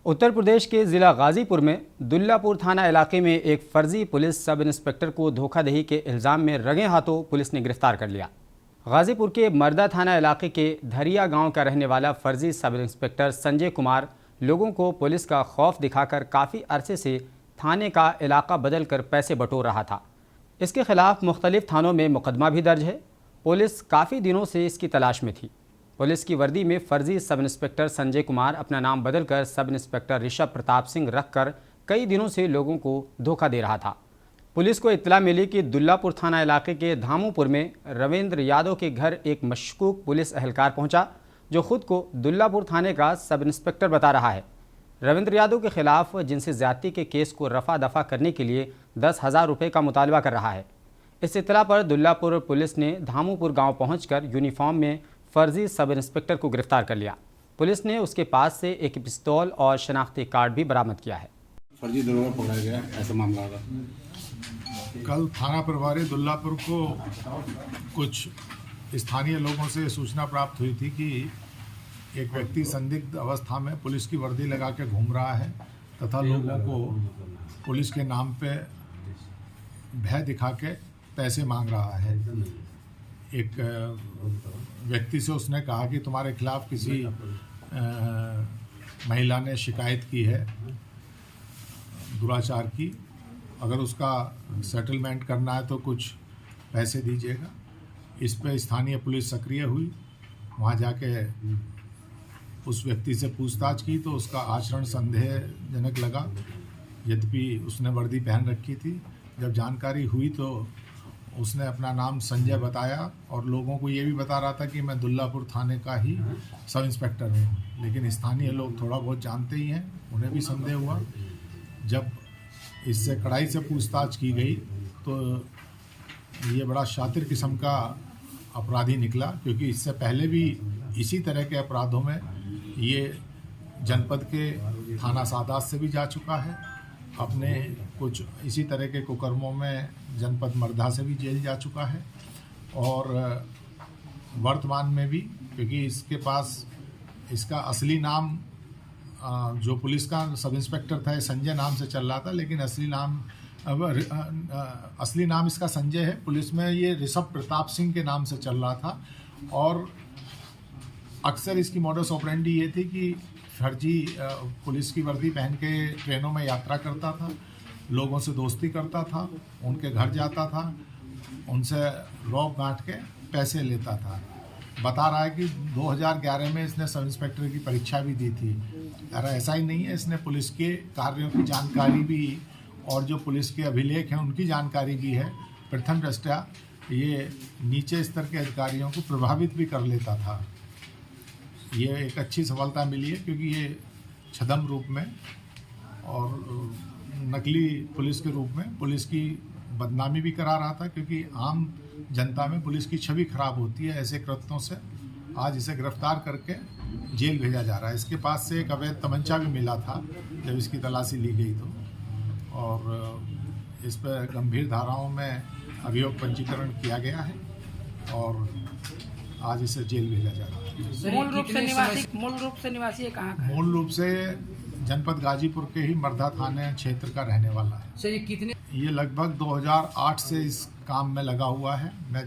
उत्तर प्रदेश के ज़िला गाज़ीपुर में दुल्लापुर थाना इलाके में एक फर्जी पुलिस सब इंस्पेक्टर को धोखाधड़ी के इल्ज़ाम में रंगे हाथों पुलिस ने गिरफ्तार कर लिया। गाज़ीपुर के मर्दा थाना इलाके के धरिया गांव का रहने वाला फर्जी सब इंस्पेक्टर संजय कुमार लोगों को पुलिस का खौफ दिखाकर काफ़ी अरसे से थाने का इलाका बदल कर पैसे बटोर रहा था। इसके खिलाफ मुख्तलिफ थानों में मुकदमा भी दर्ज है। पुलिस काफ़ी दिनों से इसकी तलाश में थी। पुलिस की वर्दी में फर्जी सब इंस्पेक्टर संजय कुमार अपना नाम बदलकर सब इंस्पेक्टर ऋषभ प्रताप सिंह रखकर कई दिनों से लोगों को धोखा दे रहा था। पुलिस को इत्तला मिली कि दुल्लापुर थाना इलाके के धामूपुर में रविंद्र यादव के घर एक मशकूक पुलिस एहलकार पहुंचा, जो खुद को दुल्लापुर थाने का सब इंस्पेक्टर बता रहा है। रविंद्र यादव के खिलाफ जिनसे ज्यादती के केस को रफा दफा करने के लिए 10,000 रुपये का मुतालबा कर रहा है। इस इत्तला पर दुल्लापुर पुलिस ने धामूपुर गाँव पहुँचकर यूनिफॉर्म में फर्जी सब इंस्पेक्टर को गिरफ्तार कर लिया। पुलिस ने उसके पास से एक पिस्तौल और शनाख्ती कार्ड भी बरामद किया है। फर्जी दरोगा पकड़ा गया, ऐसा मामला था। कल थाना प्रभारी दुल्लापुर को कुछ स्थानीय लोगों से सूचना प्राप्त हुई थी कि एक व्यक्ति संदिग्ध अवस्था में पुलिस की वर्दी लगा के घूम रहा है तथा लोगों को पुलिस के नाम पे भय दिखा के पैसे मांग रहा है। एक व्यक्ति से उसने कहा कि तुम्हारे खिलाफ किसी महिला ने शिकायत की है दुराचार की, अगर उसका सेटलमेंट करना है तो कुछ पैसे दीजिएगा। इस पे स्थानीय पुलिस सक्रिय हुई, वहाँ जाके उस व्यक्ति से पूछताछ की तो उसका आचरण संदेहजनक लगा, यद्यपि उसने वर्दी पहन रखी थी। जब जानकारी हुई तो उसने अपना नाम संजय बताया और लोगों को ये भी बता रहा था कि मैं दुल्लापुर थाने का ही सब इंस्पेक्टर हूँ, लेकिन स्थानीय लोग थोड़ा बहुत जानते ही हैं, उन्हें भी संदेह हुआ। जब इससे कड़ाई से पूछताछ की गई तो ये बड़ा शातिर किस्म का अपराधी निकला, क्योंकि इससे पहले भी इसी तरह के अपराधों में ये जनपद के थाना सादात से भी जा चुका है। अपने कुछ इसी तरह के कुकर्मों में जनपद मर्दा से भी जेल जा चुका है और वर्तमान में भी, क्योंकि इसके पास इसका असली नाम जो पुलिस का सब इंस्पेक्टर था संजय नाम से चल रहा था, लेकिन असली नाम इसका संजय है। पुलिस में ये ऋषभ प्रताप सिंह के नाम से चल रहा था और अक्सर इसकी मॉडस ऑपरेंडी ये थी कि फर्जी पुलिस की वर्दी पहन के ट्रेनों में यात्रा करता था, लोगों से दोस्ती करता था, उनके घर जाता था, उनसे रौब गांठ के पैसे लेता था। बता रहा है कि 2011 में इसने सब इंस्पेक्टर की परीक्षा भी दी थी। अरे ऐसा ही नहीं है, इसने पुलिस के कार्यों की जानकारी भी और जो पुलिस के अभिलेख हैं उनकी जानकारी भी है। प्रथम दृष्टया ये नीचे स्तर के अधिकारियों को प्रभावित भी कर लेता था। ये एक अच्छी सफलता मिली है, क्योंकि ये छद्म रूप में और नकली पुलिस के रूप में पुलिस की बदनामी भी करा रहा था, क्योंकि आम जनता में पुलिस की छवि खराब होती है ऐसे कृत्यों से। आज इसे गिरफ्तार करके जेल भेजा जा रहा है। इसके पास से एक अवैध तमंचा भी मिला था जब इसकी तलाशी ली गई तो, और इस पर गंभीर धाराओं में अभियोग पंजीकरण किया गया है और आज इसे जेल भेजा जा रहा है। मूल रूप से निवासी कहाँ का है? मूल रूप से जनपद गाजीपुर के ही मर्दा थाने क्षेत्र का रहने वाला है। सर ये कितने? ये लगभग 2008 से इस काम में लगा हुआ है। मैं